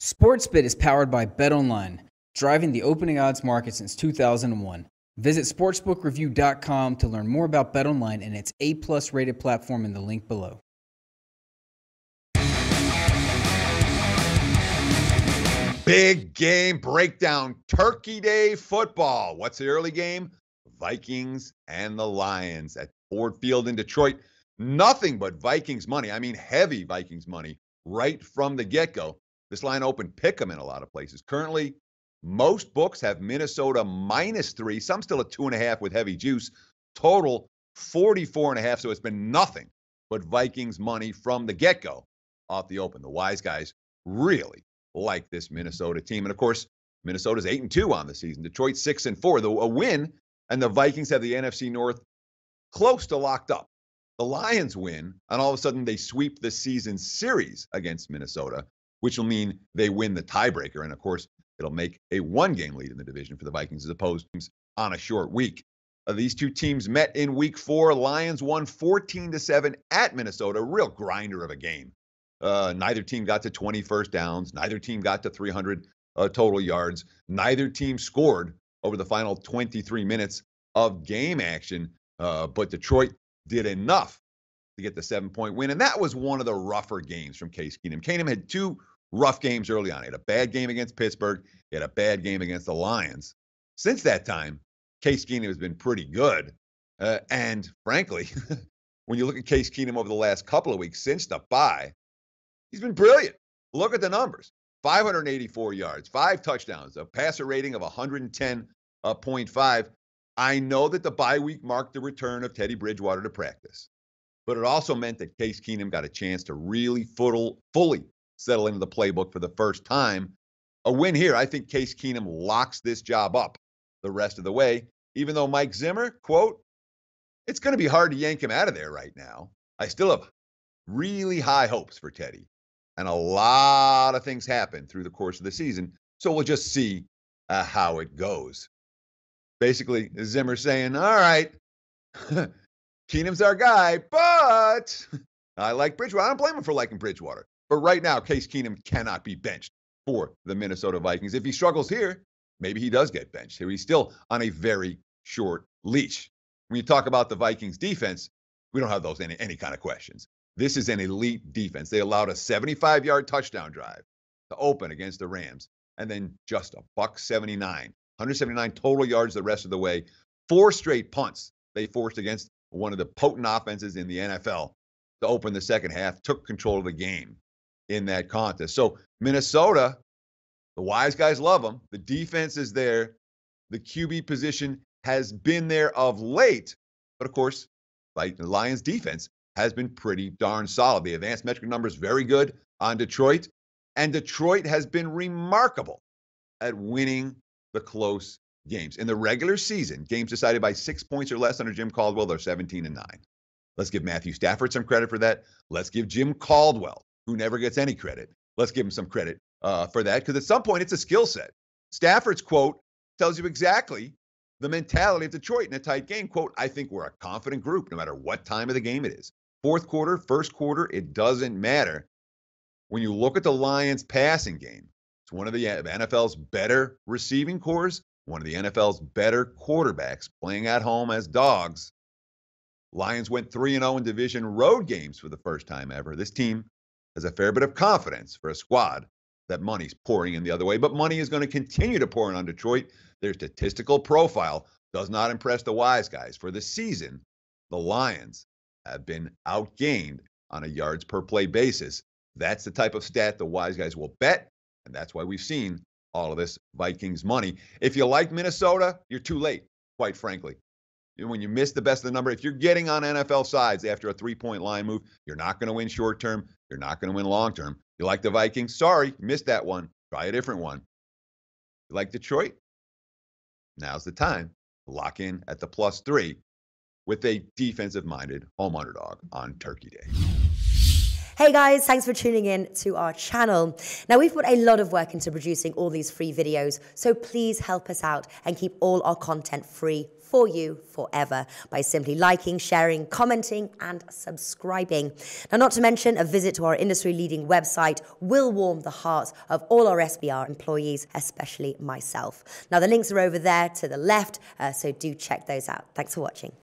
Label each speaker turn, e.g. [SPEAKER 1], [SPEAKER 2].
[SPEAKER 1] SportsBit is powered by BetOnline, driving the opening odds market since 2001. Visit sportsbookreview.com to learn more about BetOnline and its A+ rated platform in the link below.
[SPEAKER 2] Big game breakdown, Turkey Day football. What's the early game? Vikings and the Lions at Ford Field in Detroit. Nothing but Vikings money. I mean, heavy Vikings money right from the get-go. This line opened pick 'em in a lot of places. Currently, most books have Minnesota -3, some still at 2.5 with heavy juice. Total 44.5, so it's been nothing but Vikings money from the get-go off the open. The wise guys really like this Minnesota team. And of course, Minnesota's 8-2 on the season. Detroit 6-4. A win, and the Vikings have the NFC North close to locked up. The Lions win, and all of a sudden they sweep the season series against Minnesota, which will mean they win the tiebreaker. And of course, it'll make a one-game lead in the division for the Vikings as opposed to on a short week. These two teams met in week 4. Lions won 14-7 at Minnesota. Real grinder of a game. Neither team got to 20 first downs. Neither team got to 300 total yards. Neither team scored over the final 23 minutes of game action. But Detroit did enough to get the 7-point win. And that was one of the rougher games from Case Keenum. Keenum had 2 rough games early on. He had a bad game against Pittsburgh. He had a bad game against the Lions. Since that time, Case Keenum has been pretty good. And frankly, when you look at Case Keenum over the last couple of weeks since the bye, he's been brilliant. Look at the numbers. 584 yards, 5 touchdowns, a passer rating of 110.5. I know that the bye week marked the return of Teddy Bridgewater to practice, but it also meant that Case Keenum got a chance to really fully settle into the playbook for the first time. A win here, I think Case Keenum locks this job up the rest of the way, even though Mike Zimmer, quote, it's going to be hard to yank him out of there right now. I still have really high hopes for Teddy. And a lot of things happen through the course of the season, so we'll just see how it goes. Basically, Zimmer saying, all right, Keenum's our guy, but I like Bridgewater. I don't blame him for liking Bridgewater. But right now, Case Keenum cannot be benched for the Minnesota Vikings. If he struggles here, maybe he does get benched. He's still on a very short leash. When you talk about the Vikings defense, we don't have those any kind of questions. This is an elite defense. They allowed a 75-yard touchdown drive to open against the Rams, and then just a $179, 179 total yards the rest of the way. 4 straight punts they forced against one of the potent offenses in the NFL to open the second half, took control of the game in that contest. So Minnesota, the wise guys love them. The defense is there. The QB position has been there of late, but of course, like the Lions defense has been pretty darn solid. The advanced metric numbers very good on Detroit, and Detroit has been remarkable at winning the close games. In the regular season, games decided by 6 points or less under Jim Caldwell, they're 17-9. Let's give Matthew Stafford some credit for that. Let's give Jim Caldwell, who never gets any credit, let's give him some credit for that, because at some point it's a skill set. Stafford's quote tells you exactly the mentality of Detroit in a tight game. Quote, I think we're a confident group no matter what time of the game it is. Fourth quarter, first quarter, it doesn't matter. When you look at the Lions passing game, it's one of the NFL's better receiving cores, one of the NFL's better quarterbacks playing at home as dogs. Lions went 3-0 in division road games for the first time ever. This team has a fair bit of confidence for a squad that money's pouring in the other way, but money is going to continue to pour in on Detroit. Their statistical profile does not impress the wise guys. For the season, the Lions have been outgained on a yards per play basis. That's the type of stat the wise guys will bet, and that's why we've seen all of this Vikings money. If you like Minnesota, you're too late, quite frankly. When you miss the best of the number, if you're getting on NFL sides after a 3-point line move, you're not going to win short term. You're not going to win long term. You like the Vikings? Sorry, you missed that one. Try a different one. You like Detroit? Now's the time to lock in at the +3 with a defensive-minded home underdog on Turkey Day.
[SPEAKER 3] Hey guys, thanks for tuning in to our channel. Now, we've put a lot of work into producing all these free videos, so please help us out and keep all our content free for you forever by simply liking, sharing, commenting, and subscribing. Now, not to mention, a visit to our industry-leading website will warm the hearts of all our SBR employees, especially myself. Now, the links are over there to the left, so do check those out. Thanks for watching.